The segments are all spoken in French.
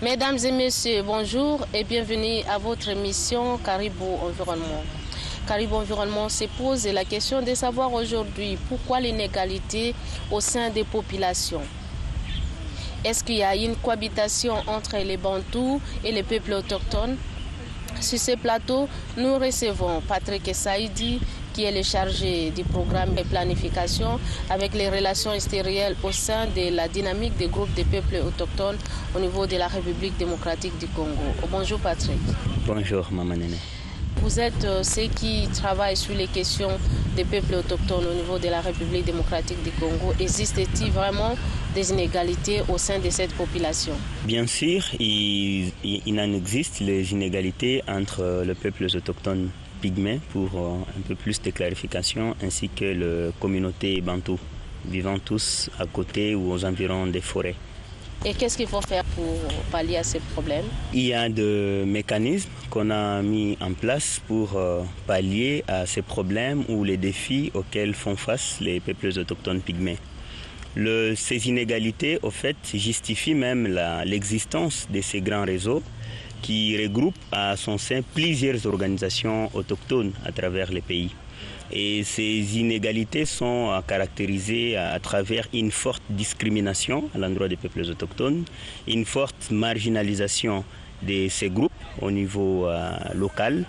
Mesdames et messieurs, bonjour et bienvenue à votre émission Caribou Environnement. Caribou Environnement se pose la question de savoir aujourd'hui pourquoi l'inégalité au sein des populations. Est-ce qu'il y a une cohabitation entre les Bantous et les peuples autochtones? Sur ce plateau, nous recevons Patrick Saïdi, qui est le chargé du programme de planification avec les relations extérieures au sein de la dynamique des groupes de peuples autochtones au niveau de la République démocratique du Congo. Bonjour Patrick. Bonjour Maman Néné. Vous êtes ceux qui travaillent sur les questions des peuples autochtones au niveau de la République démocratique du Congo. Existe-t-il vraiment des inégalités au sein de cette population? Bien sûr, il en existe les inégalités entre les peuples autochtones pygmées pour un peu plus de clarification, ainsi que la communauté bantou, vivant tous à côté ou aux environs des forêts. Et qu'est-ce qu'il faut faire pour pallier à ces problèmes? Il y a des mécanismes qu'on a mis en place pour pallier à ces problèmes ou les défis auxquels font face les peuples autochtones pygmées. Ces inégalités, au fait, justifient même l'existence de ces grands réseaux qui regroupent à son sein plusieurs organisations autochtones à travers les pays. Et ces inégalités sont caractérisées à travers une forte discrimination à l'endroit des peuples autochtones, une forte marginalisation de ces groupes au niveau local.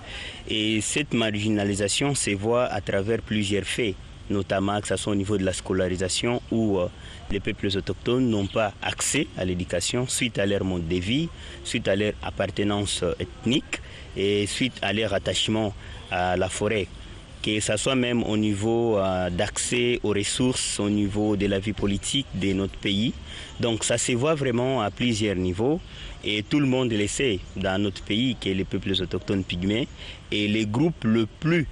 Et cette marginalisation se voit à travers plusieurs faits, notamment que ce soit au niveau de la scolarisation où les peuples autochtones n'ont pas accès à l'éducation suite à leur mode de vie, suite à leur appartenance ethnique et suite à leur attachement à la forêt. Que ce soit même au niveau d'accès aux ressources, au niveau de la vie politique de notre pays. Donc ça se voit vraiment à plusieurs niveaux et tout le monde le sait dans notre pays que les peuples autochtones pygmées est le groupe le plus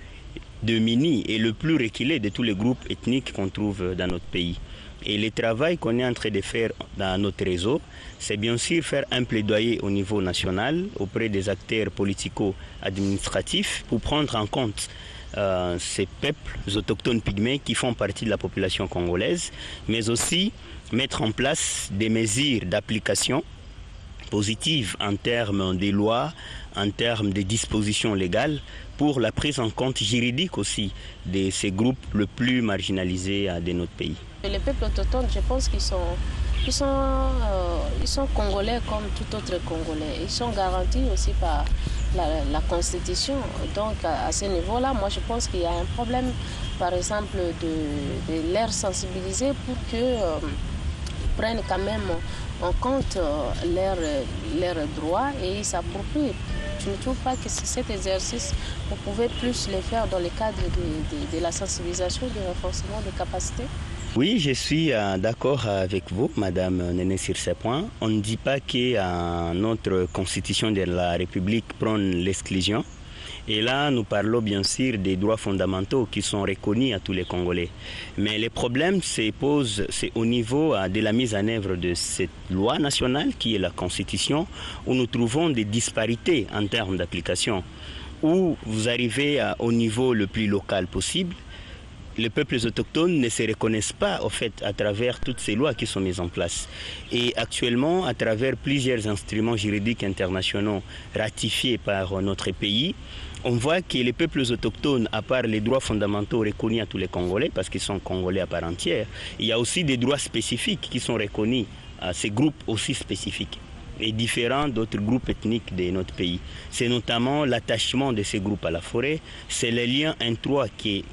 dominé et le plus reculé de tous les groupes ethniques qu'on trouve dans notre pays. Et le travail qu'on est en train de faire dans notre réseau, c'est bien sûr faire un plaidoyer au niveau national auprès des acteurs politico-administratifs pour prendre en compte ces peuples autochtones pygmées qui font partie de la population congolaise, mais aussi mettre en place des mesures d'application positives en termes de lois, en termes de dispositions légales, pour la prise en compte juridique aussi de ces groupes les plus marginalisés de notre pays. Les peuples autochtones, je pense qu'ils sont congolais comme tout autre Congolais. Ils sont garantis aussi par la Constitution. Donc à ce niveau-là, moi je pense qu'il y a un problème, par exemple, de les sensibiliser pour qu'ils prennent quand même en compte leurs droits et ils s'approprient. Je ne trouve pas que cet exercice, vous pouvez plus le faire dans le cadre de la sensibilisation, du renforcement des capacités? Oui, je suis d'accord avec vous, Madame Néné, sur ce point. On ne dit pas que notre constitution de la République prône l'exclusion. Et là, nous parlons bien sûr des droits fondamentaux qui sont reconnus à tous les Congolais. Mais le problème se pose, c'est au niveau de la mise en œuvre de cette loi nationale qui est la Constitution, où nous trouvons des disparités en termes d'application. Où vous arrivez au niveau le plus local possible, les peuples autochtones ne se reconnaissent pas au fait à travers toutes ces lois qui sont mises en place. Et actuellement, à travers plusieurs instruments juridiques internationaux ratifiés par notre pays, on voit que les peuples autochtones, à part les droits fondamentaux reconnus à tous les Congolais, parce qu'ils sont Congolais à part entière, il y a aussi des droits spécifiques qui sont reconnus à ces groupes aussi spécifiques et différents d'autres groupes ethniques de notre pays. C'est notamment l'attachement de ces groupes à la forêt, c'est le lien étroit qui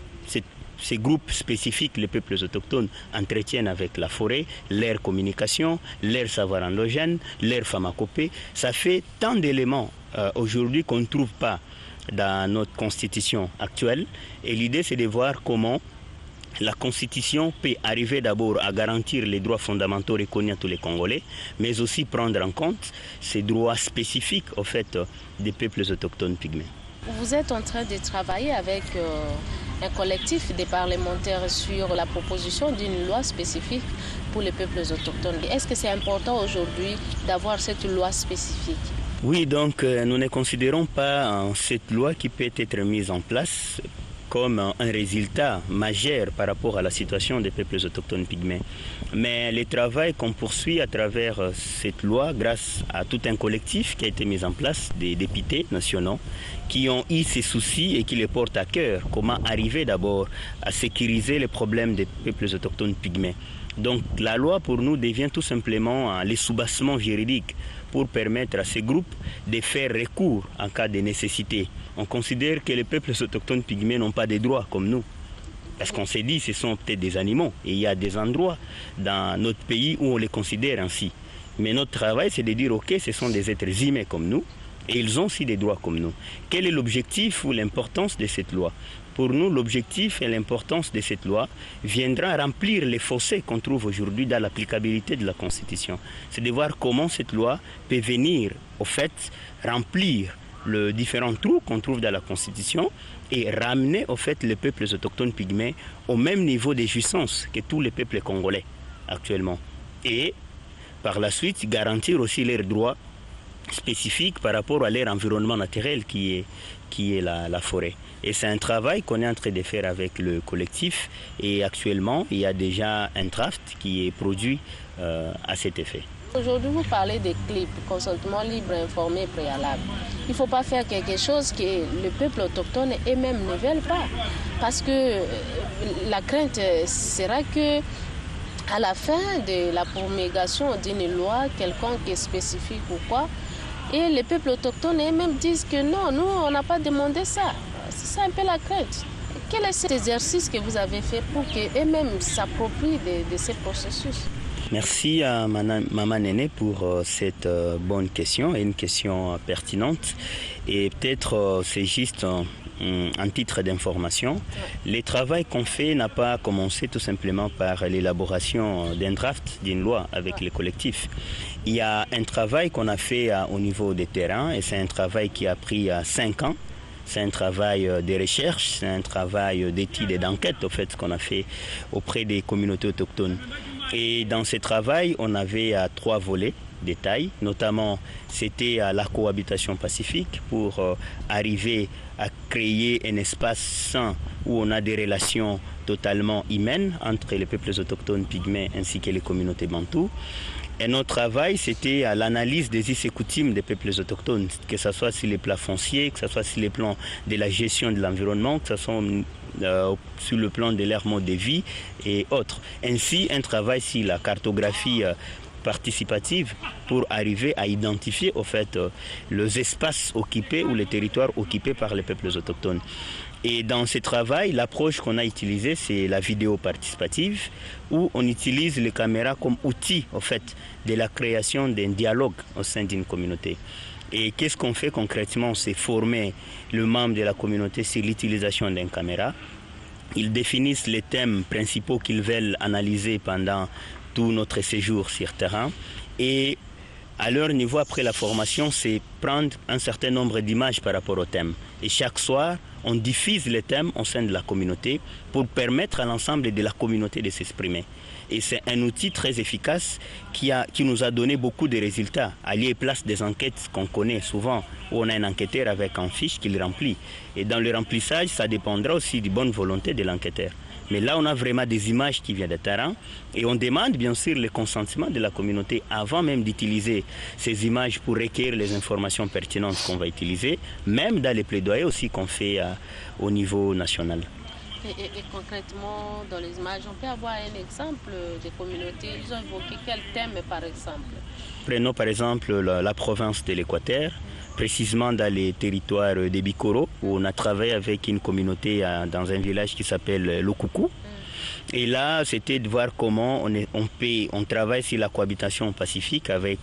ces groupes spécifiques, les peuples autochtones, entretiennent avec la forêt, leur communication, leur savoir endogène, leur pharmacopée. Ça fait tant d'éléments aujourd'hui qu'on ne trouve pas dans notre constitution actuelle. Et l'idée, c'est de voir comment la Constitution peut arriver d'abord à garantir les droits fondamentaux reconnus à tous les Congolais, mais aussi prendre en compte ces droits spécifiques au fait des peuples autochtones pygmées. Vous êtes en train de travailler avec un collectif de parlementaires sur la proposition d'une loi spécifique pour les peuples autochtones. Est-ce que c'est important aujourd'hui d'avoir cette loi spécifique? Oui, donc nous ne considérons pas cette loi qui peut être mise en place comme un résultat majeur par rapport à la situation des peuples autochtones pygmées. Mais le travail qu'on poursuit à travers cette loi, grâce à tout un collectif qui a été mis en place, des députés nationaux, qui ont eu ces soucis et qui les portent à cœur, comment arriver d'abord à sécuriser les problèmes des peuples autochtones pygmées. Donc la loi pour nous devient tout simplement le soubassement juridique pour permettre à ces groupes de faire recours en cas de nécessité. On considère que les peuples autochtones pygmées n'ont pas de droits comme nous. Parce qu'on s'est dit que ce sont peut-être des animaux. Et il y a des endroits dans notre pays où on les considère ainsi. Mais notre travail, c'est de dire, ok, ce sont des êtres humains comme nous. Et ils ont aussi des droits comme nous. Quel est l'objectif ou l'importance de cette loi? Pour nous, l'objectif et l'importance de cette loi viendra remplir les fossés qu'on trouve aujourd'hui dans l'applicabilité de la Constitution. C'est de voir comment cette loi peut venir, au fait, remplir les différents trous qu'on trouve dans la Constitution et ramener, au fait, les peuples autochtones pygmées au même niveau de jouissance que tous les peuples congolais actuellement. Et par la suite, garantir aussi leurs droits spécifiques par rapport à leur environnement naturel qui est la forêt. Et c'est un travail qu'on est en train de faire avec le collectif et actuellement il y a déjà un draft qui est produit à cet effet. Aujourd'hui vous parlez des CLIP, consentement libre, informé, préalable. Il ne faut pas faire quelque chose que le peuple autochtone eux-mêmes ne veulent pas. Parce que la crainte sera que à la fin de la promulgation d'une loi quelconque spécifique ou quoi, et les peuples autochtones eux-mêmes disent que non, nous, on n'a pas demandé ça. C'est ça un peu la crainte. Quel est cet exercice que vous avez fait pour qu'eux-mêmes s'approprient de ces processus? Merci à Maman Néné pour cette bonne question et une question pertinente. Et peut-être c'est juste un titre d'information. Le travail qu'on fait n'a pas commencé tout simplement par l'élaboration d'un draft d'une loi avec les collectifs. Il y a un travail qu'on a fait au niveau des terrains et c'est un travail qui a pris 5 ans. C'est un travail de recherche, c'est un travail d'étude et d'enquête au fait qu'on a fait auprès des communautés autochtones. Et dans ce travail, on avait 3 volets de taille, notamment c'était la cohabitation pacifique pour arriver à créer un espace sain où on a des relations totalement humaines entre les peuples autochtones pygmées ainsi que les communautés bantoues. Et notre travail, c'était l'analyse des us et coutumes des peuples autochtones, que ce soit sur les plans fonciers, que ce soit sur les plans de la gestion de l'environnement, que ce soit sur le plan de leur mode de vie et autres. Ainsi, un travail sur la cartographie participative pour arriver à identifier au fait les espaces occupés ou les territoires occupés par les peuples autochtones. Et dans ce travail, l'approche qu'on a utilisée, c'est la vidéo participative, où on utilise les caméras comme outil au fait, de la création d'un dialogue au sein d'une communauté. Et qu'est-ce qu'on fait concrètement? C'est former le membre de la communauté sur l'utilisation d'une caméra. Ils définissent les thèmes principaux qu'ils veulent analyser pendant tout notre séjour sur terrain. Et à leur niveau, après la formation, c'est prendre un certain nombre d'images par rapport au thème. Et chaque soir, on diffuse les thèmes au sein de la communauté pour permettre à l'ensemble de la communauté de s'exprimer. Et c'est un outil très efficace qui nous a donné beaucoup de résultats. À lieu et place des enquêtes qu'on connaît souvent, où on a un enquêteur avec un fiche qu'il remplit. Et dans le remplissage, ça dépendra aussi de bonne volonté de l'enquêteur. Mais là, on a vraiment des images qui viennent de terrain et on demande bien sûr le consentement de la communauté avant même d'utiliser ces images pour recueillir les informations pertinentes qu'on va utiliser, même dans les plaidoyers aussi qu'on fait au niveau national. Et concrètement, dans les images, on peut avoir un exemple des communautés. Ils ont évoqué quel thème par exemple? Prenons par exemple la province de l'Équateur, précisément dans les territoires de Bikoro, où on a travaillé avec une communauté dans un village qui s'appelle Lokoukou. Et là, c'était de voir comment on travaille sur la cohabitation pacifique avec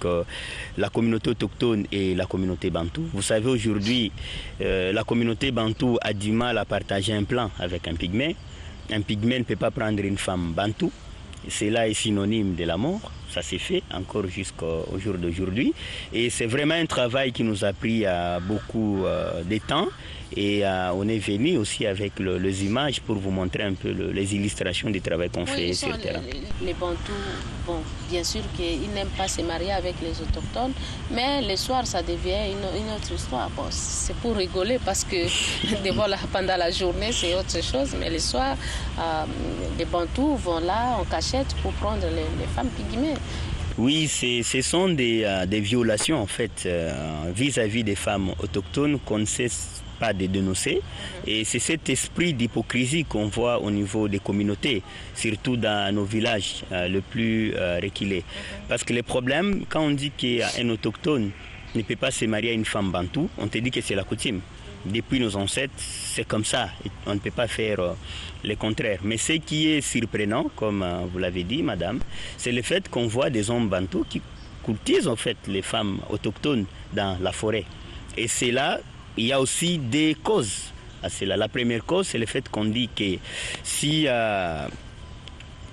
la communauté autochtone et la communauté bantou. Vous savez, aujourd'hui, la communauté bantou a du mal à partager un plan avec un pygmée. Un pygmée ne peut pas prendre une femme bantou. Cela est synonyme de la mort. ça s'est fait encore jusqu'au jour d'aujourd'hui. Et c'est vraiment un travail qui nous a pris beaucoup de temps. Et on est venu aussi avec les images pour vous montrer un peu les illustrations du travail qu'on fait sur le terrain. Les Bantous, bon, bien sûr qu'ils n'aiment pas se marier avec les autochtones, mais le soir, ça devient une autre histoire. Bon, c'est pour rigoler parce que pendant la journée, c'est autre chose, mais le soir, les Bantous vont là en cachette pour prendre les femmes pygmées. Oui, ce sont des violations en fait vis-à-vis des femmes autochtones qu'on ne cesse pas de dénoncer. Et c'est cet esprit d'hypocrisie qu'on voit au niveau des communautés, surtout dans nos villages les plus reculés. Parce que le problème, quand on dit qu'un autochtone ne peut pas se marier à une femme bantou, on te dit que c'est la coutume. Depuis nos ancêtres, c'est comme ça. On ne peut pas faire le contraire. Mais ce qui est surprenant, comme vous l'avez dit, madame, c'est le fait qu'on voit des hommes bantous qui courtisent en fait les femmes autochtones dans la forêt. Et c'est là, il y a aussi des causes à cela. La première cause, c'est le fait qu'on dit que si,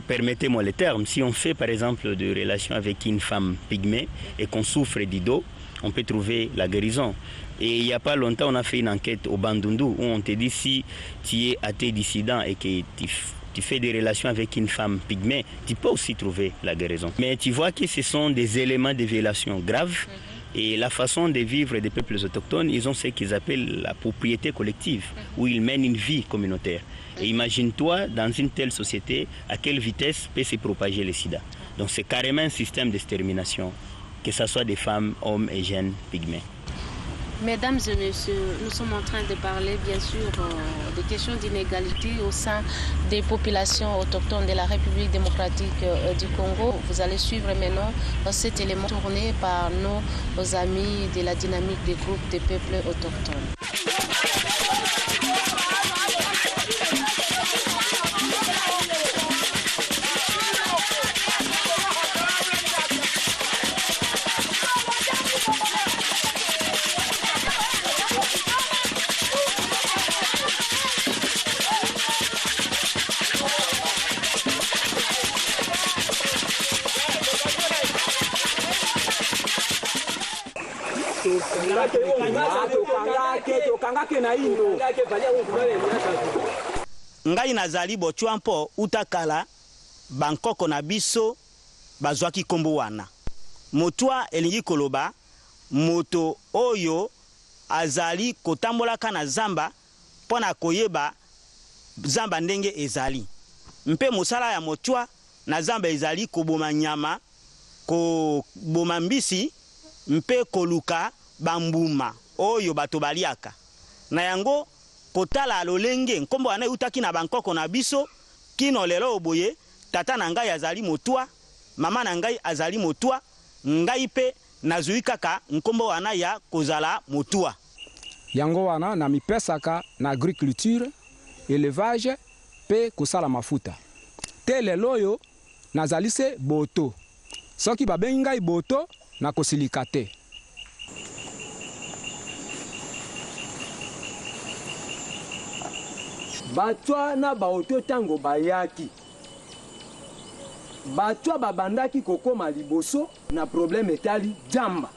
permettez-moi le terme, si on fait par exemple des relations avec une femme pygmée et qu'on souffre du dos, on peut trouver la guérison. Et il n'y a pas longtemps, on a fait une enquête au Bandundu où on te dit si tu es athée dissident et que tu fais des relations avec une femme pygmée, tu peux aussi trouver la guérison. Mais tu vois que ce sont des éléments de violation graves. Et la façon de vivre des peuples autochtones, ils ont ce qu'ils appellent la propriété collective, où ils mènent une vie communautaire. Et imagine-toi, dans une telle société, à quelle vitesse peut se propager le sida. Donc c'est carrément un système d'extermination, que ce soit des femmes, hommes et jeunes pygmées. Mesdames et messieurs, nous sommes en train de parler bien sûr des questions d'inégalité au sein des populations autochtones de la République démocratique du Congo. Vous allez suivre maintenant cet élément tourné par nos amis de la dynamique des groupes des peuples autochtones. Ngai nazali bochwa mpo utakala bankoko na biso bazwaki kombo wana. Motwa elingi koloba moto oyo azali kotambolaka na zamba pona koyeba zamba ndenge ezali. Mpe mosala ya motwa na zamba ezali koboma nyama, koboma mbisi, mpe koluka bambuma oyo bato baliaka. Na yango kotala lolenge nkombo wana utaki na bankoko na biso kino lelo oboye tata na ngai azali motwa, mama na ngai azali motwa, ngai pe nazui kaka nkombo wana ya kozala motwa. Yango wana na mipesaka na agriculture, élevage pe kosala mafuta. Te lelo oyo nazali se boto. Soki babengi ngai boto na kosilika te. Batwa na baoto tango bayaki. Batwa babandaki kokoma liboso na problème etali jamba.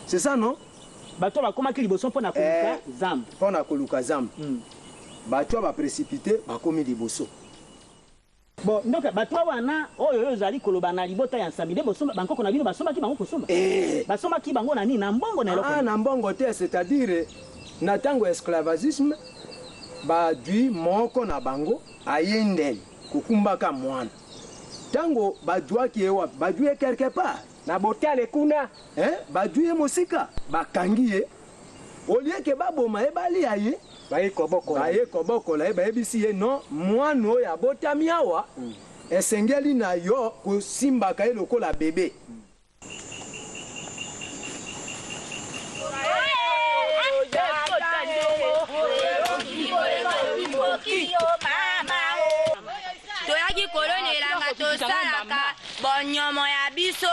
C'est ça non? Batwa bakomaki liboso pona koluka zamba. Pona koluka zamba. Batwa ba précipité bakomi liboso. Bon, donc batwa wana oyo zali koloba na libota ya nsamide bosomba bankoko na bino basomba ki bango kosomba. Basomba ki bango na nini na mbongo na eloko. Na mbongo te, c'est-à-dire na tango esclavagisme ba dui moko na bango ayendeli kukumbaka mwana. Tango badwaki ewa badui quelque part na botale kuna badui mosika bakangiye olie ke baboma ebali aye baye koboko la ebisi ye non mwana oya botami awa esengeli na yo kosimbaka ye lokola bébé. Toyaki kolonelanga tosalaka bonyomo ya biso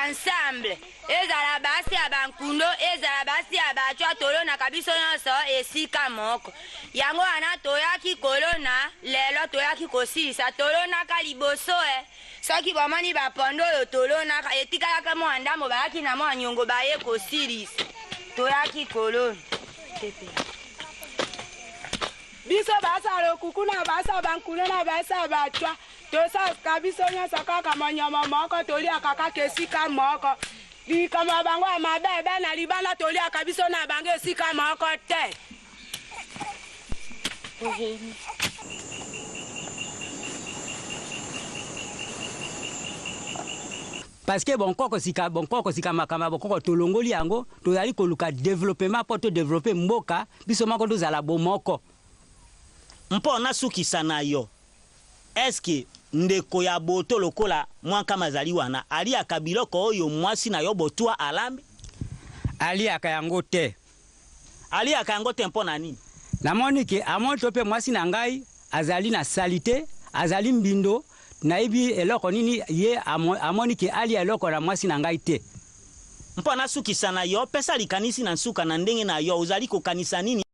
ensemble. Ezala basi ya bankundo, ezala basi ya bachwa tolonaka biso nyonso esika moko. Yango wana toyaki kolona, lelo toyaki kosilisa tolonaka liboso soki bomoni bapondo oyo tolonaka etikalaka mwa ndambo bayaki na mwa nyongo baye kosilisa toyaki kolona biso basala okuku na basa bankulu na basa batwa tosaka biso nyonso kaka monyama moko toliaka kaka esika moko likama bango ya mabebe na libanda toliaka biso na bango esika moko te. Parce que bonkoko sika makama bonkoko tolongoli yango tozali koluka développement po to développer mboka biso moko tozala bomoko mpo na sukisa na yo eske ndeko ya boto lokola mwanka mazali wana aliaka biloko oyo mwasi na yo botwa alambi aliaka yango te mpo na nini namoni ke amoni to pe mwasi na ngai azali na salite azali mbindo naibi eloko nini ye amoni ke ali eloko na mwasi na ngai te mpo na sukisa na yo pesa likanisi na nsuka na ndenge na yo uzali kokanisa nini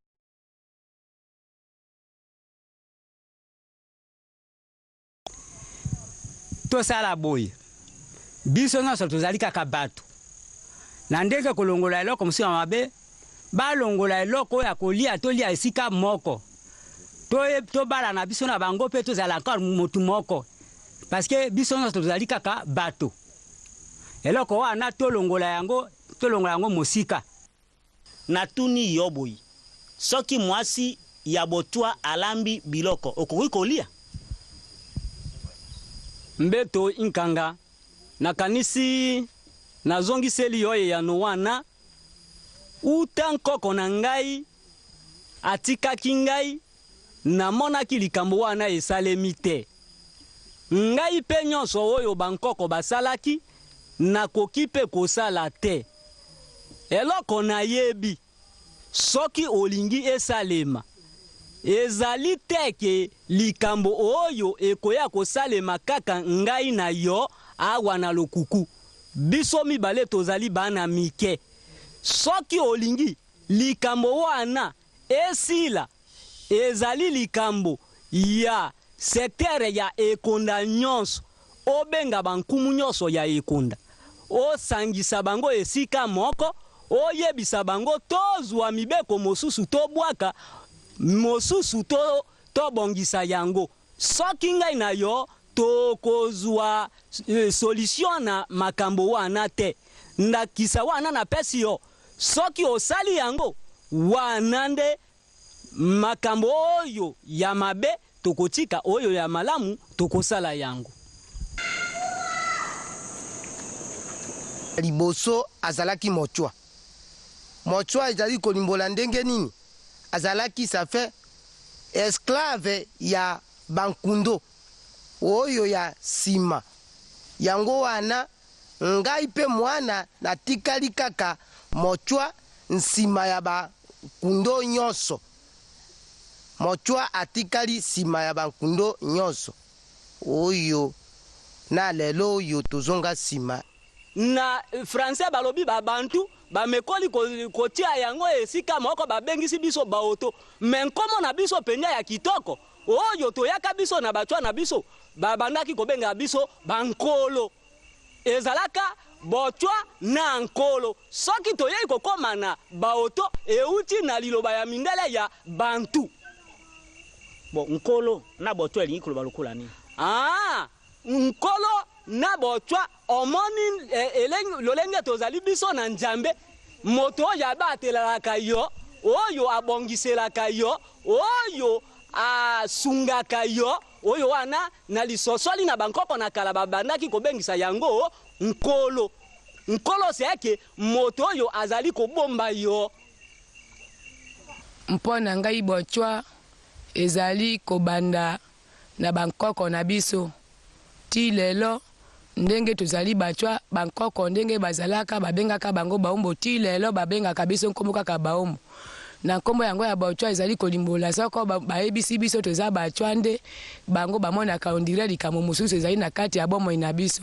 tosala boye biso nyonso tozali kaka bato na ndenge kolongola eloko mosusu ya mabe balongola eloko ya kolia tolia esika moko tobala na biso na bango mpe tozala encore motu moko parce que biso nyonso tozali kaka bato eloko wana tolongola yango mosika natuni yo boye soki mwasi ya botwa alambi biloko okoki kolia mbeto inkanga nakanisi nazongiseli yo eyano wana uta nkoko na ngai atikaki ngai namonaki likambo wana esalemi te ngai mpe nyonso oyo bankoko basalaki nakoki mpe kosala te eloko nayebi soki olingi esalema ezali teke likambo oyo ekoya kosalema kaka ngai na yo awa na lokuku biso mibale tozali bana mike soki olingi likambo wana esila ezali likambo ya sektere ya ekonda nyonso obenga bankumu nyonso ya ekonda osangisa bango esika moko oyebisa bango tozwa mibeko mosusu tobwaka mosusu tobongisa yango soki ngai na yo tokozwa solution na makambo wana te ndakisa wana na pesi yo soki osali yango wana nde makambo oyo ya mabe tokotika oyo ya malamu tokosala yango liboso azalaki mochwa ezali kolimbola ndenge nini azalaki ça fait esclave ya bankundo oyo ya sima yango wana ngai pe mwana natikali kaka mochwa nsima ya bankundo nyonso mochwa atikali sima ya bankundo nyonso oyo na lelo oyo tozonga sima na français balobi babantu bamekoli kotia yango esika moko babengisi biso baoto me nkomo na biso penya ya kitoko oyo toyaka biso na batwa na biso babandaki kobenga biso bankolo ezalaka botwa na nkolo soki toyei kokoma na baoto euti na liloba ya mindele ya bantu bo nkolo na botwa elingi koloba lokola nini nkolo na botwa omoni lolenge tozali biso na nzambe moto oyo abatelelaka yo oyo abongiselaka yo oyo asungaka yo oyo wana na lisosoli na bankoko na kala babandaki kobengisa yango nkolo seke moto oyo azali kobomba yo mpo na ngai botwa ezali kobanda na bankoko na biso ti lelo ndenge tozali batwa bankoko ndenge bazalaka babengaka bango baombo ti lelo babengaka biso nkombo kaka baombo na nkombo yango ya batwa ezali kolimbola soko bayebisi biso toza batwa nde bango bamonaka ondire likambo mosusu ezali na kati ya bomoi na biso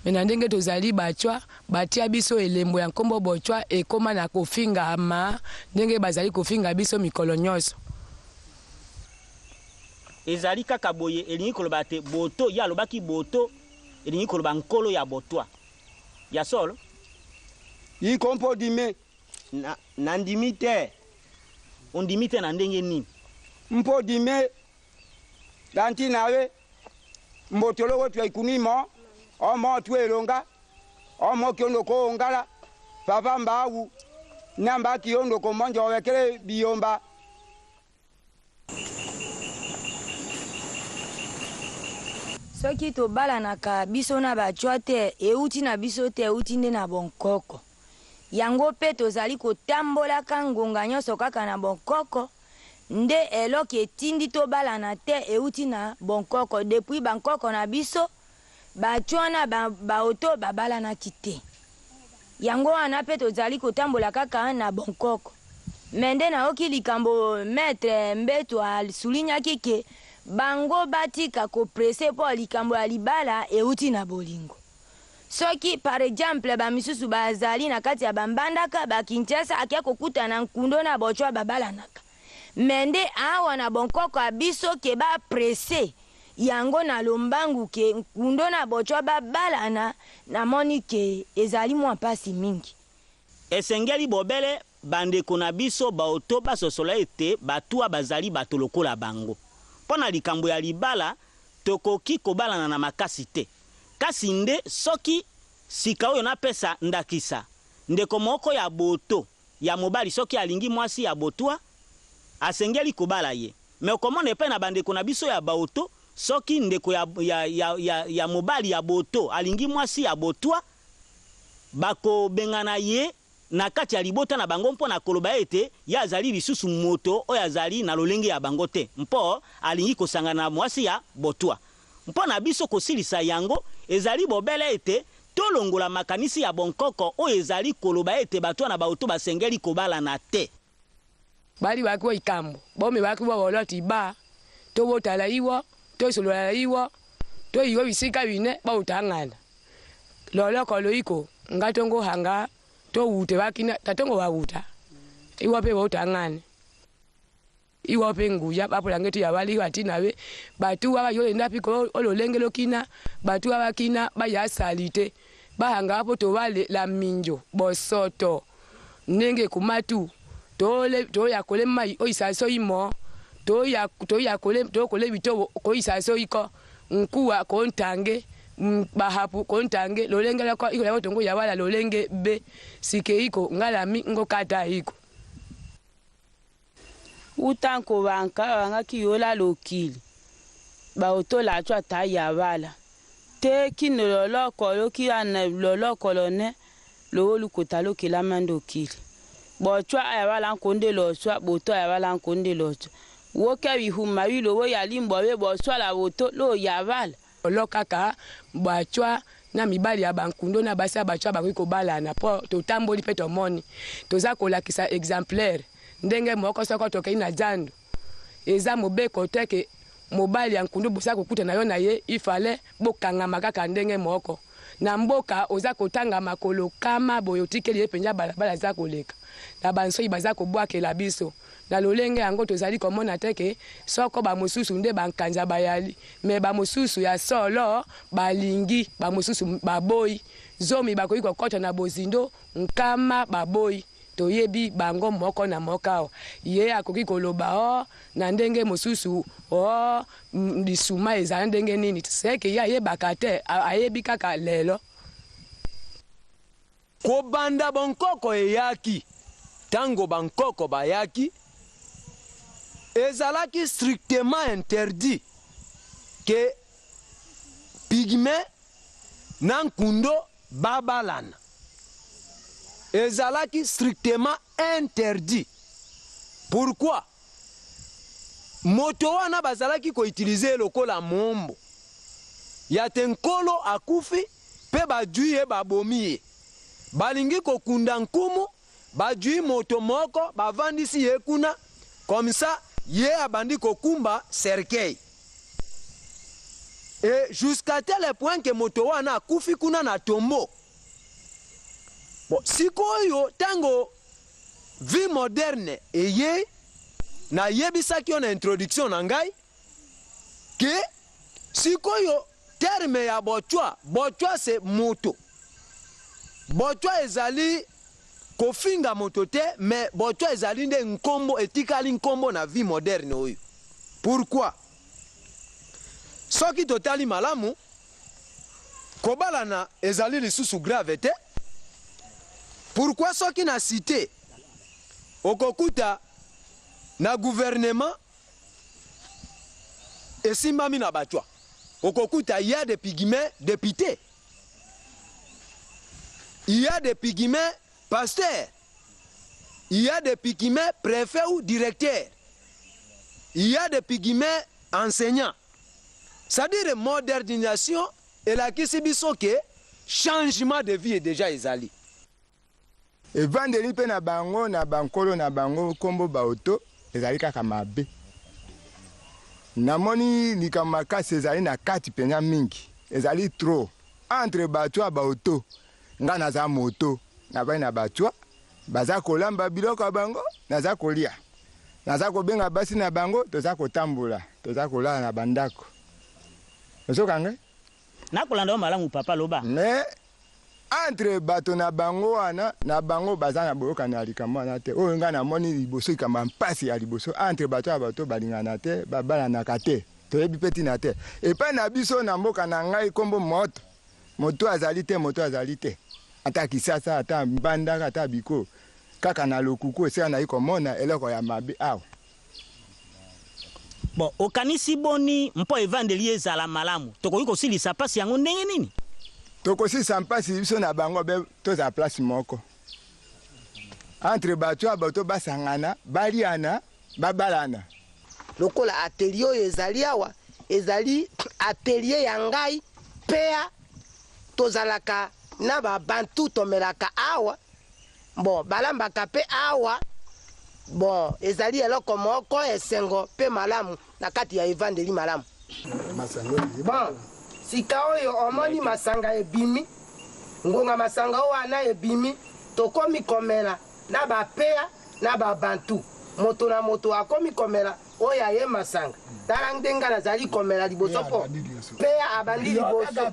me na ndenge tozali batwa batia biso elembo ya nkombo botwa ekoma na kofingama ndenge bazali kofinga biso mikolo nyonso ezali kaka boye elingi koloba te boto ya alobaki boto elingi koloba nkolo ya botwa ya solo iko mpo dime na ndimi te ondimi te na ndenge nini mpo dime danti nawe mbotoloko twa ikunimo omo twelonga omo kiondo ko ngala papa mbawu namba kiondo ko monjo wekele biyomba soki tobalanaka biso na bachwa te euti na biso te euti nde na bonkoko yango mpe tozali kotambolaka ngonga nyonso kaka na bonkoko nde eloko etindi tobalana te euti na bonkoko depuis bankoko na biso bachwa na baoto babalanaki te yango wana mpe tozali kotambola kaka na bonkoko me nde nayoki likambo maître mbeto asulinyaki ke bango batika koprese mpo likambo ya libala euti na bolingo soki par exemple bamisusu bazali na kati ya bambandaka bakinshasa akia kokutana nkundo na bochwa babalanaka me nde awa na bonkoko ya biso ke baprese yango na lombangu ke nkundo na bochwa babalana namoni ke ezali mwa mpasi mingi esengeli bobele bandeko na biso baoto basosola ete batuwa bazali bato lokola bango pona likambo ya libala tokoki kobalana na makasi te kasi nde soki sika oyo napesa ndakisa ndeko moko ya boto ya mobali soki alingi mwasi ya botwa asengeli kobala ye me okomona pe na bandeko na biso ya baoto soki ndeko ya mobali ya boto alingi mwasi ya botwa bako bengana ye na kati ya libota na bango mpo na koloba ete ya azali lisusu moto oyo azali na lolenge ya bango te mpo alingi kosangana na mwasi ya botwa mpo na biso kosilisa yango ezali bobele ete tolongola makanisi ya bonkoko oyo ezali koloba ete batwa na baoto basengeli kobala na te bali bakiwa ikambo bome bakiwa woloti ba to wotala iwo to solola iwo to iwo bisika bine bautangana loloko loiko ngatongo hanga to ute bakina tatongo wauta iwo pe bautangana iwo pe nguya bapola ngeti ya bali batinawe batu abayole ndapiko ololengelo kina batu abakina bayasalite bahanga hapo to wale la minjo bosoto nenge kumatu to yakole mai oisaso imo to yakole to kole bito ko isaso iko nkuwa kontange bahapu kontange lolengela ko iko yawo tongo yawala lolenge be sike iko ngalami ngokata iko utanko banga kiyola lokili ba otola chwa ta yawala te kinololoko lokiyana loloko lone lolu kotalo kilamando kili bochwa ayawala nkonde lochwa boto ayawala nkonde lochwa woke bihuma bilo wo yalimbo be bochwa la boto lo yawala lokaka bochwa na mibali ya bankundo na basi abachwa bakiko balana po totamboli pe tomoni toza kolakisa exemplaire ndenge moko soko tokei na jando eza mobeko teke mobali ya nkundu bosa kokuta na yo na ye ifale bokanga makaka ndenge moko na mboka oza kotanga makolo kama boyotikeli ye penja balabala za koleka na bansoi baza kobwakela biso na lolenge yango tozali komona teke soko bamosusu nde bankanja bayali me bamosusu ya solo balingi bamosusu baboyi zomi bakoki kokota na bozindo nkama baboyi toyebi bango moko na mokao ye akoki koloba o na ndenge mosusu o lisuma eza ndenge nini seke ya ye bakate ayebi kaka lelo kobanda bankoko eyaki tango bankoko bayaki ezalaki strictement interdit ke pigme na nkundo babalana ezalaki strictement interdit. Pourquoi? Moto wana bazalaki ko utiliser lokola mombo ya tenkolo akufi pe bajuye babomiye balingi kokunda nkumu bajuyi moto moko bavandisi ye kuna comme ça ye abandi kokumba cercueil et jusqu'à tel point que moto wana akufi kuna na tombo. Bon, sikoyo tango vie moderne eye na yebisaki on introduction na ngai ke sikoyo terme ya bochwa, bochwa c'est moto. Bochwa ezali kofinga moto te, mais bochwa ezali nde nkombo etikali nkombo na vie moderne oyo. Pourquoi? Soki totali malamu, kobalana ezali lisusu grave te. Pourquoi soki na cité okokuta na gouvernement esimbami na bachwa, okokuta il y a des pygmées députés, il y a des pygmées pasteurs, il y a des pygmées préfets ou directeurs, il y a des pygmées enseignants. C'est-à-dire modernisation et la kisibiso ke changement de vie est déjà ezali. Evandeli pe na bango na bankolo na bango kombo ba auto ezali kaka mabe. Namoni likamakasi ezali na kati penya mingi. Ezali trop. Entre batwa ba auto nga naza moto na bai na batwa baza kolamba biloko bango naza kolia. Naza kobenga basi na bango toza kotambula, toza kolala na bandako. Osokange? Nakolanda malamu papa loba. Mais entre bato na bango wana na bango baza na boyoka na likambo na te. Oyo nga na moni liboso ikamba mpasi ya liboso entre bato ya bato balingana te, babala na kate. Toyebi peti na te. Et pa na biso na mboka na ngai kombo moto. Moto azali te, moto azali te. Ata kisasa, ata mbandaka, ata biko. Kaka na lokuku ese na ikomona eloko ya mabe awa. Bon, okanisi boni mpo evandeli ezala malamu. Tokoki kosilisa pasi yango ndenge nini? Tokosilisa mpasi biso na bango be toza place moko. Entre bato ya bato basangana, baliana, babalana. Lokola atelier ezali awa, ezali atelier ya ngai pea tozalaka na ba bantu tomelaka awa. Bon, balambaka pe awa. Bon, ezali eloko moko esengo pe malamu na kati ya evandeli malamu. Bon, sika oyo omoni masanga ebimi, ngonga masanga wana ebimi, tokomi komela na ba pea na ba bantu. Moto na moto akomi komela oya ye masanga. Tala ndenga nazali komela liboso po. Pea abandi liboso.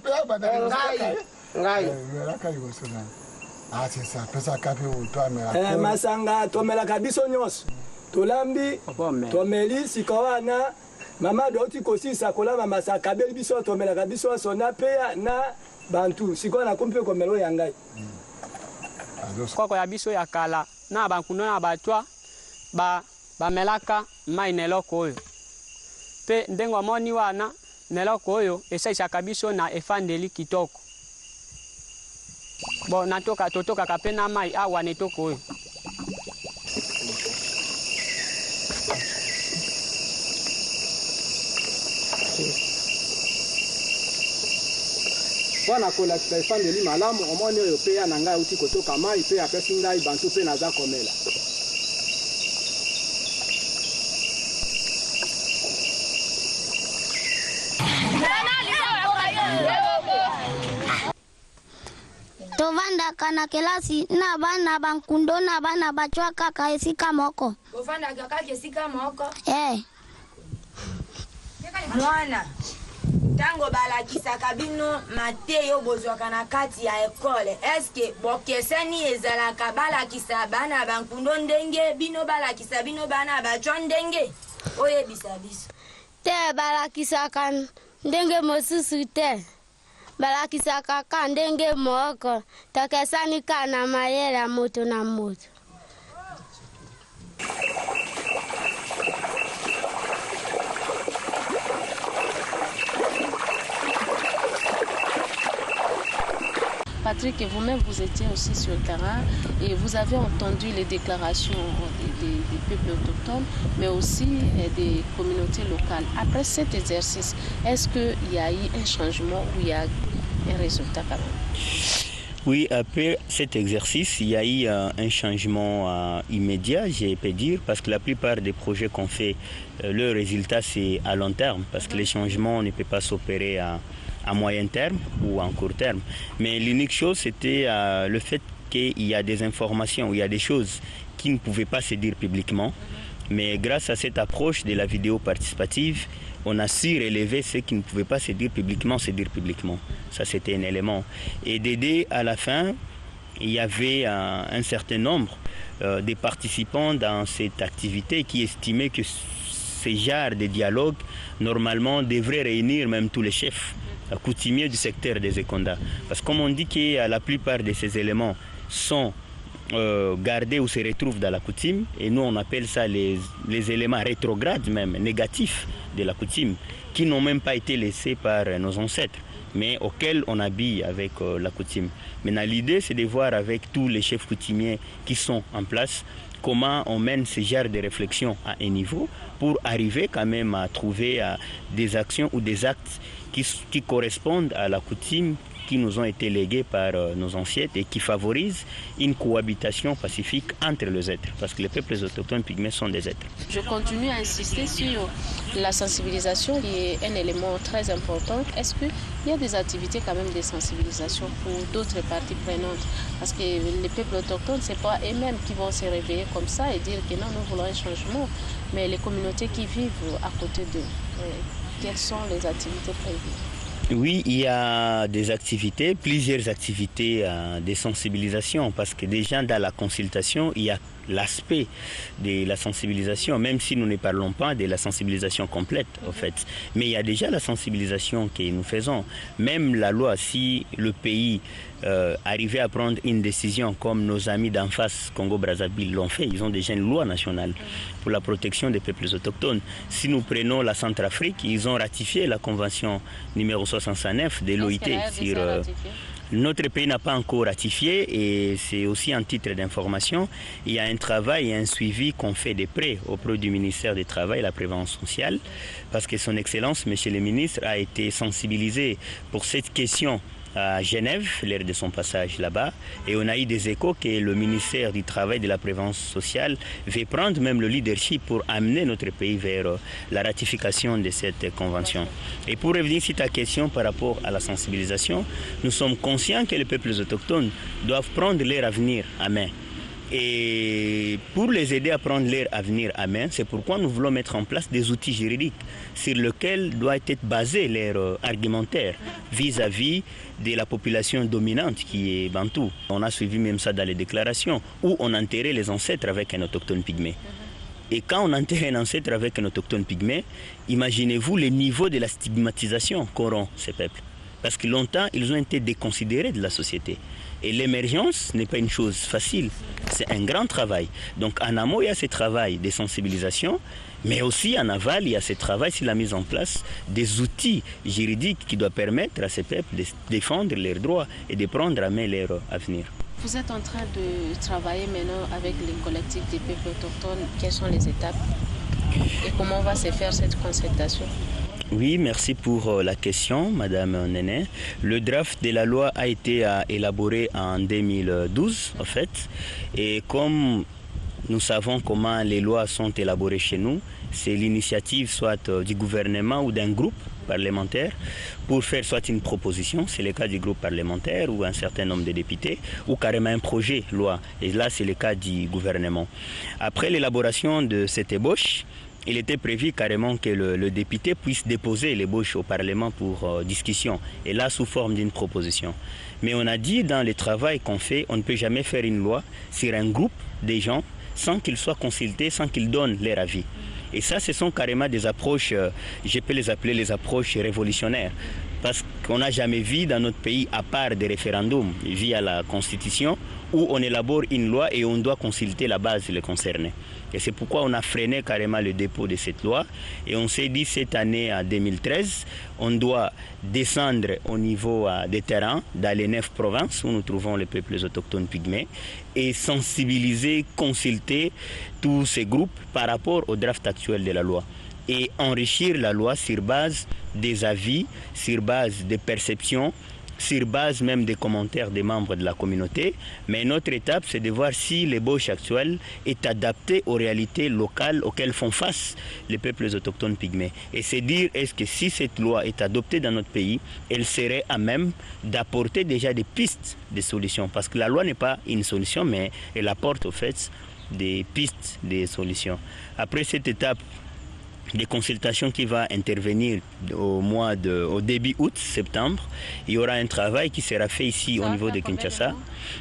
Ngai. Ah, c'est ça, pesa kape utwa masanga tomela kabiso nyonso. Tolambi, tomeli sikawana. Mama doti kosisa kolama masaka beli biso tomela kabiso sona pea na bantu. Sikona kompe komelo ya ngai. Koko ya biso ya kala na bankuno na batwa bamelaka mai neloko oyo. Pe ndengo moni wana neloko oyo esaisaka biso na efandeli kitoko. Bon, natoka totoka kapena mai awa netoko oyo. Wana kola kitafandeli malamu omoni oyo pea na ngai uti kotoka mai pe apesi ngai bantu pe naza komela. Tovanda kana kelasi na bana bankundo na bana bachwa kaka esika moko. Tovanda kaka esika moko? Mwana. Tango balakisaka bino mateyo bozwaka na kati ya ekole. Eske bokeseni ezalaka balakisa bana bankundo ndenge bino balakisa bino bana bachwa ndenge? Oyebisa biso. Te balakisaka ndenge mosusu te. Balakisaka ka ndenge moko. Takesani ka na mayela moto na moto. Patrick, vous-même, vous étiez aussi sur le terrain et vous avez entendu les déclarations des peuples autochtones, mais aussi des communautés locales. Après cet exercice, est-ce qu'il y a eu un changement ou il y a un résultat quand même? Oui, après cet exercice, il y a eu un changement immédiat, je peux dire, parce que la plupart des projets qu'on fait, le résultat c'est à long terme, parce que les changements ne peuvent pas s'opérer à moyen terme ou en court terme. Mais l'unique chose, c'était le fait qu'il y a des informations, il y a des choses qui ne pouvaient pas se dire publiquement. Mais grâce à cette approche de la vidéo participative, on a su relever ce qui ne pouvait pas se dire publiquement. Ça, c'était un élément. Et d'aider à la fin, il y avait un certain nombre des participants dans cette activité qui estimaient que ces genres de dialogue, normalement, devraient réunir même tous les chefs coutumiers du secteur des Ekonda. Parce que comme on dit que la plupart de ces éléments sont gardés ou se retrouvent dans la coutume, et nous on appelle ça les éléments rétrogrades même, négatifs de la coutume, qui n'ont même pas été laissés par nos ancêtres, mais auxquels on habille avec la coutume. Maintenant l'idée c'est de voir avec tous les chefs coutumiers qui sont en place, comment on mène ce genre de réflexion à un niveau pour arriver quand même à trouver des actions ou des actes qui correspondent à la coutume qui nous ont été légués par nos ancêtres et qui favorisent une cohabitation pacifique entre les êtres, parce que les peuples autochtones pygmées sont des êtres. Je continue à insister sur la sensibilisation qui est un élément très important. Est-ce qu'il y a des activités quand même de sensibilisation pour d'autres parties prenantes? Parce que les peuples autochtones, ce n'est pas eux-mêmes qui vont se réveiller comme ça et dire que non, nous voulons un changement, mais les communautés qui vivent à côté d'eux. Quelles sont les activités prévues? Oui, il y a des activités, plusieurs activités de sensibilisation, parce que déjà dans la consultation, il y a l'aspect de la sensibilisation, même si nous ne parlons pas de la sensibilisation complète, en fait. Mais il y a déjà la sensibilisation que nous faisons. Même la loi, si le pays arrivait à prendre une décision comme nos amis d'en face, Congo-Brazzaville, l'ont fait, ils ont déjà une loi nationale pour la protection des peuples autochtones. Si nous prenons la Centrafrique, ils ont ratifié la convention numéro 69 de l'OIT sur... Notre pays n'a pas encore ratifié et c'est aussi un titre d'information. Il y a un travail et un suivi qu'on fait de près auprès du ministère du Travail et de la Prévention sociale, parce que son Excellence, Monsieur le ministre, a été sensibilisé pour cette question à Genève, lors de son passage là-bas, et on a eu des échos que le ministère du Travail et de la Prévention sociale veut prendre même le leadership pour amener notre pays vers la ratification de cette convention. Et pour revenir sur ta question par rapport à la sensibilisation, nous sommes conscients que les peuples autochtones doivent prendre leur avenir à main. Et pour les aider à prendre leur avenir à main, c'est pourquoi nous voulons mettre en place des outils juridiques sur lesquels doit être basé leur argumentaire vis-à-vis de la population dominante qui est bantou. On a suivi même ça dans les déclarations où on enterrait les ancêtres avec un autochtone pygmée. Et quand on enterre un ancêtre avec un autochtone pygmée, imaginez-vous le niveau de la stigmatisation qu'auront ces peuples. Parce que longtemps, ils ont été déconsidérés de la société. Et l'émergence n'est pas une chose facile, c'est un grand travail. Donc en amont, il y a ce travail de sensibilisation, mais aussi en aval, il y a ce travail sur la mise en place des outils juridiques qui doivent permettre à ces peuples de défendre leurs droits et de prendre à main leur avenir. Vous êtes en train de travailler maintenant avec les collectifs des peuples autochtones. Quelles sont les étapes et comment va se faire cette concertation? Oui, merci pour la question, Madame Néné. Le draft de la loi a été élaboré en 2012, en fait. Et comme nous savons comment les lois sont élaborées chez nous, c'est l'initiative soit du gouvernement ou d'un groupe parlementaire pour faire soit une proposition, c'est le cas du groupe parlementaire ou un certain nombre de députés, ou carrément un projet loi. Et là, c'est le cas du gouvernement. Après l'élaboration de cette ébauche, il était prévu carrément que le député puisse déposer l'ébauche au Parlement pour discussion, et là sous forme d'une proposition. Mais on a dit dans le travail qu'on fait, on ne peut jamais faire une loi sur un groupe de gens sans qu'ils soient consultés, sans qu'ils donnent leur avis. Et ça, ce sont carrément des approches, je peux les appeler les approches révolutionnaires. Parce qu'on n'a jamais vu dans notre pays, à part des référendums via la Constitution, où on élabore une loi et on doit consulter la base les concernés. Et c'est pourquoi on a freiné carrément le dépôt de cette loi. Et on s'est dit cette année, en 2013, on doit descendre au niveau des terrains, dans les 9 provinces où nous trouvons les peuples autochtones pygmées, et sensibiliser, consulter tous ces groupes par rapport au draft actuel de la loi. Et enrichir la loi sur base des avis, sur base des perceptions, sur base même des commentaires des membres de la communauté. Mais notre étape, c'est de voir si l'ébauche actuelle est adaptée aux réalités locales auxquelles font face les peuples autochtones pygmées. Et c'est dire, est-ce que si cette loi est adoptée dans notre pays, elle serait à même d'apporter déjà des pistes de solutions. Parce que la loi n'est pas une solution, mais elle apporte au fait des pistes de solutions. Après cette étape, des consultations qui va intervenir au début août-septembre. Il y aura un travail qui sera fait ici au niveau de Kinshasa.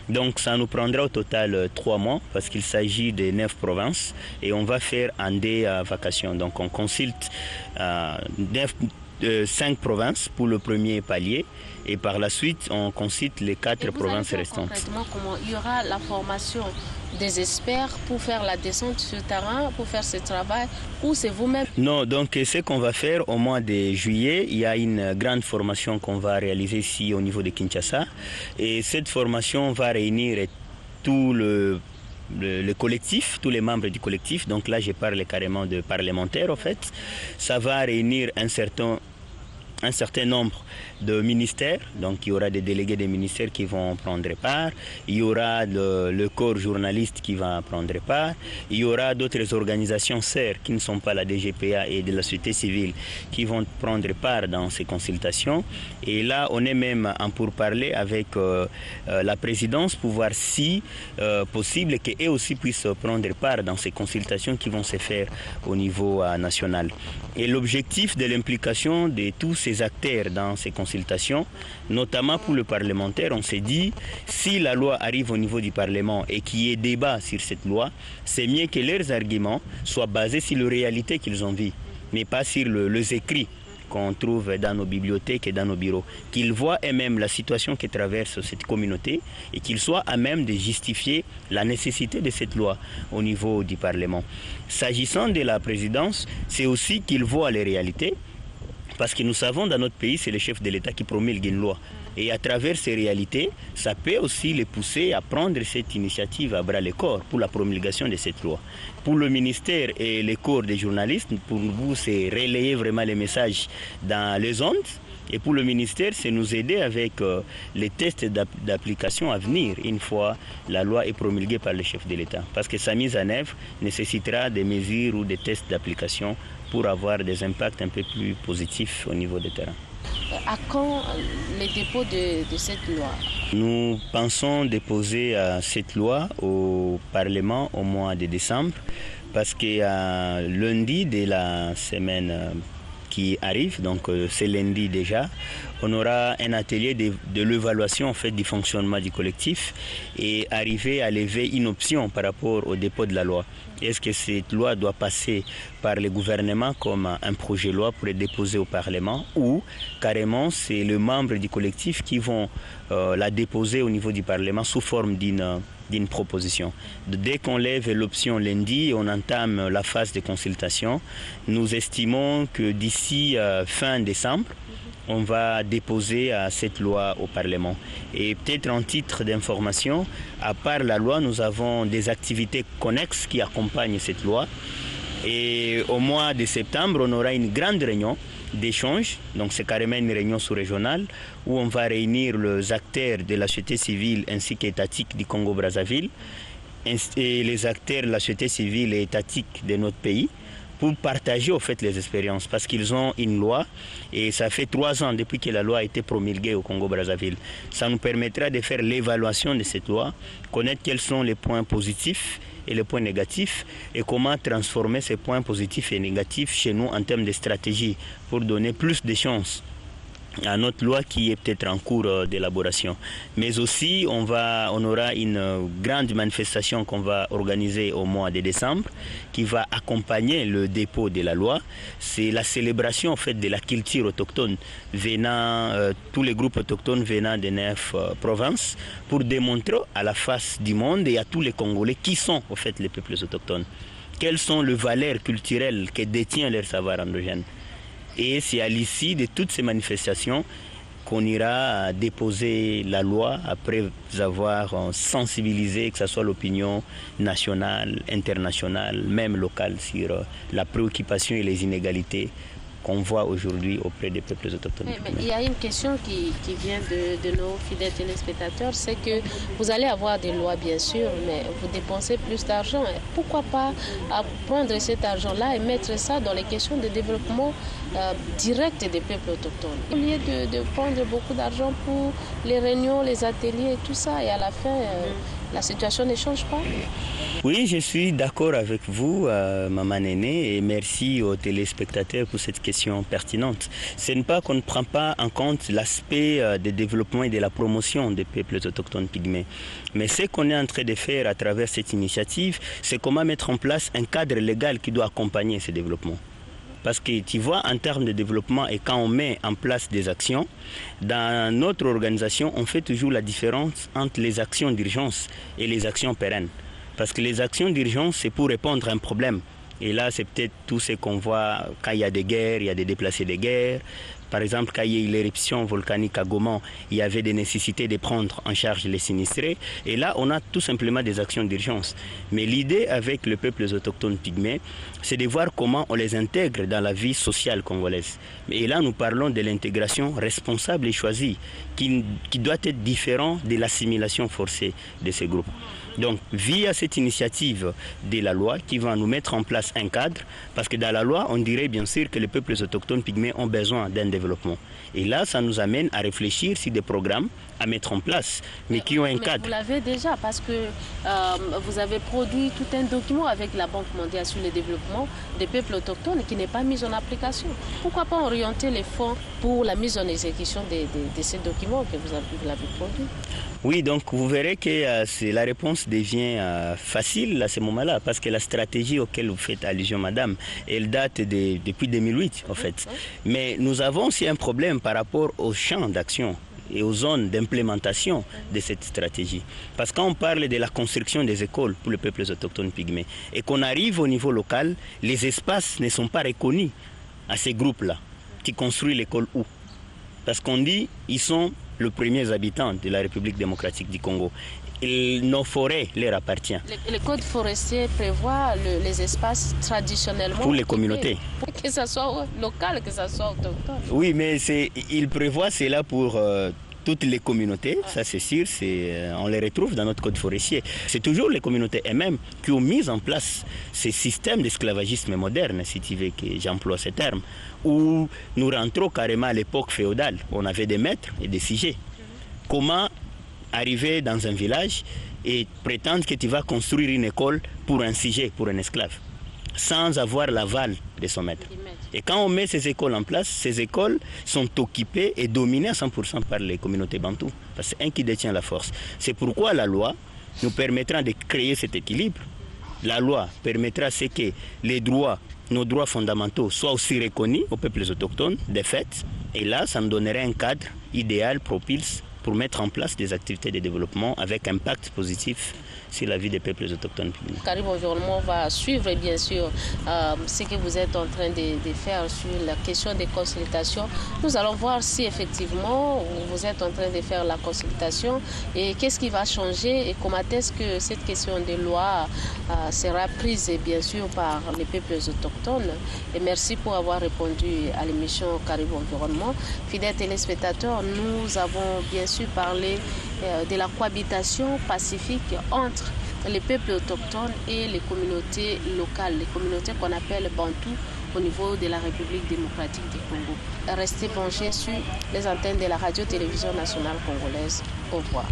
Donc ça nous prendra au total 3 mois parce qu'il s'agit de 9 provinces et on va faire en des vacations. Donc on consulte 5 provinces pour le premier palier et par la suite on consulte les 4 provinces restantes. Concrètement, comment il y aura la formation des experts pour faire la descente sur le terrain, pour faire ce travail, ou c'est vous-même? Non, donc ce qu'on va faire au mois de juillet, il y a une grande formation qu'on va réaliser ici au niveau de Kinshasa. Et cette formation va réunir tout le collectif, tous les membres du collectif. Donc là, je parle carrément de parlementaires, en fait. Ça va réunir un certain nombre de ministères, donc il y aura des délégués des ministères qui vont prendre part, il y aura le corps journaliste qui va prendre part, il y aura d'autres organisations sœurs qui ne sont pas la DGPA et de la société civile qui vont prendre part dans ces consultations. Et là, on est même en pourparlers avec la présidence pour voir si possible qu'eux aussi puissent prendre part dans ces consultations qui vont se faire au niveau national. Et l'objectif de l'implication de tous ces acteurs dans ces consultations, notamment pour le parlementaire, on s'est dit, si la loi arrive au niveau du Parlement et qu'il y ait débat sur cette loi, c'est mieux que leurs arguments soient basés sur les réalités qu'ils ont vues, mais pas sur les écrits qu'on trouve dans nos bibliothèques et dans nos bureaux, qu'ils voient eux-mêmes la situation que traverse cette communauté et qu'ils soient à même de justifier la nécessité de cette loi au niveau du Parlement. S'agissant de la présidence, c'est aussi qu'ils voient les réalités, parce que nous savons dans notre pays, c'est le chef de l'État qui promulgue une loi. Et à travers ces réalités, ça peut aussi les pousser à prendre cette initiative à bras-le-corps pour la promulgation de cette loi. Pour le ministère et les corps des journalistes, pour vous, c'est relayer vraiment les messages dans les ondes. Et pour le ministère, c'est nous aider avec les tests d'application à venir, une fois la loi est promulguée par le chef de l'État. Parce que sa mise en œuvre nécessitera des mesures ou des tests d'application pour avoir des impacts un peu plus positifs au niveau du terrain. À quand le dépôt de cette loi? Nous pensons déposer cette loi au Parlement au mois de décembre parce que lundi de la semaine qui arrive, donc c'est lundi déjà, on aura un atelier de l'évaluation en fait, du fonctionnement du collectif et arriver à lever une option par rapport au dépôt de la loi. Est-ce que cette loi doit passer par le gouvernement comme un projet de loi pour être déposé au Parlement ou carrément c'est les membres du collectif qui vont la déposer au niveau du Parlement sous forme d'une proposition. Dès qu'on lève l'option lundi, on entame la phase de consultation. Nous estimons que d'ici fin décembre, on va déposer cette loi au Parlement. Et peut-être en titre d'information, à part la loi, nous avons des activités connexes qui accompagnent cette loi. Et au mois de septembre, on aura une grande réunion d'échange, donc c'est carrément une réunion sous-régionale où on va réunir les acteurs de la société civile ainsi qu'étatique du Congo-Brazzaville et les acteurs de la société civile et étatique de notre pays pour partager au fait les expériences parce qu'ils ont une loi et ça fait 3 ans depuis que la loi a été promulguée au Congo-Brazzaville. Ça nous permettra de faire l'évaluation de cette loi, connaître quels sont les points positifs et les points négatifs et comment transformer ces points positifs et négatifs chez nous en termes de stratégie pour donner plus de chances à notre loi qui est peut-être en cours d'élaboration. Mais aussi, on aura une grande manifestation qu'on va organiser au mois de décembre qui va accompagner le dépôt de la loi. C'est la célébration en fait, de la culture autochtone, tous les groupes autochtones venant des 9 provinces pour démontrer à la face du monde et à tous les Congolais qui sont en fait, les peuples autochtones. Quelles sont les valeurs culturelles que détient leur savoir endogène. Et c'est à l'issue de toutes ces manifestations qu'on ira déposer la loi après avoir sensibilisé, que ce soit l'opinion nationale, internationale, même locale, sur la préoccupation et les inégalités qu'on voit aujourd'hui auprès des peuples autochtones. Mais il y a une question qui vient de nos fidèles téléspectateurs, c'est que vous allez avoir des lois bien sûr, mais vous dépensez plus d'argent. Pourquoi pas prendre cet argent-là et mettre ça dans les questions de développement direct des peuples autochtones, au lieu de prendre beaucoup d'argent pour les réunions, les ateliers et tout ça, et à la fin la situation ne change pas? Oui, je suis d'accord avec vous, Maman Néné, et merci aux téléspectateurs pour cette question pertinente. Ce n'est pas qu'on ne prend pas en compte l'aspect du développement et de la promotion des peuples autochtones pygmées. Mais ce qu'on est en train de faire à travers cette initiative, c'est comment mettre en place un cadre légal qui doit accompagner ce développement. Parce que tu vois, en termes de développement et quand on met en place des actions, dans notre organisation, on fait toujours la différence entre les actions d'urgence et les actions pérennes. Parce que les actions d'urgence, c'est pour répondre à un problème. Et là, c'est peut-être tout ce qu'on voit quand il y a des guerres, il y a des déplacés de guerre. Par exemple, quand il y a eu l'éruption volcanique à Goman, il y avait des nécessités de prendre en charge les sinistrés. Et là, on a tout simplement des actions d'urgence. Mais l'idée avec les peuples autochtones pygmées, c'est de voir comment on les intègre dans la vie sociale congolaise. Et là, nous parlons de l'intégration responsable et choisie, qui doit être différente de l'assimilation forcée de ces groupes. Donc, via cette initiative de la loi qui va nous mettre en place un cadre, parce que dans la loi, on dirait bien sûr que les peuples autochtones pygmées ont besoin d'un développement. Et là, ça nous amène à réfléchir sur des programmes à mettre en place, mais qui ont un cadre. Vous l'avez déjà, parce que vous avez produit tout un document avec la Banque mondiale sur le développement des peuples autochtones qui n'est pas mis en application. Pourquoi pas orienter les fonds pour la mise en exécution de ces documents que vous avez produits? Oui, donc vous verrez que la réponse devient facile à ce moment-là, parce que la stratégie auquel vous faites allusion, madame, elle date depuis 2008, en fait. Mais nous avons aussi un problème par rapport au champ d'action et aux zones d'implémentation de cette stratégie. Parce qu'on parle de la construction des écoles pour les peuples autochtones pygmées et qu'on arrive au niveau local, les espaces ne sont pas reconnus à ces groupes-là qui construisent l'école où? Parce qu'on dit qu'ils sont les premiers habitants de la République démocratique du Congo. Et nos forêts leur appartiennent. Le code forestier prévoit les espaces traditionnellement pour les communautés. Que ce soit local, que ce soit autochtone. Oui, mais il prévoit cela pour toutes les communautés, ça c'est sûr, on les retrouve dans notre code forestier. C'est toujours les communautés elles-mêmes qui ont mis en place ces systèmes d'esclavagisme moderne, si tu veux que j'emploie ce terme, où nous rentrons carrément à l'époque féodale. On avait des maîtres et des sujets. Comment arriver dans un village et prétendre que tu vas construire une école pour un sujet, pour un esclave, sans avoir l'aval de son maître. Et quand on met ces écoles en place, ces écoles sont occupées et dominées à 100% par les communautés bantoues. Parce que c'est un qui détient la force. C'est pourquoi la loi nous permettra de créer cet équilibre. La loi permettra à ce que les droits, nos droits fondamentaux soient aussi reconnus aux peuples autochtones, de fait. Et là, ça nous donnerait un cadre idéal, propice, pour mettre en place des activités de développement avec impact positif sur la vie des peuples autochtones. Carib Environnement va suivre bien sûr ce que vous êtes en train de faire sur la question des consultations. Nous allons voir si effectivement vous êtes en train de faire la consultation et qu'est-ce qui va changer et comment est-ce que cette question de loi sera prise bien sûr par les peuples autochtones. Et merci pour avoir répondu à l'émission Carib Environnement. Fidèles téléspectateurs, nous avons bien sûr parlé de la cohabitation pacifique entre les peuples autochtones et les communautés locales, les communautés qu'on appelle Bantou au niveau de la République démocratique du Congo. Restez branchés sur les antennes de la radio-télévision nationale congolaise. Au revoir.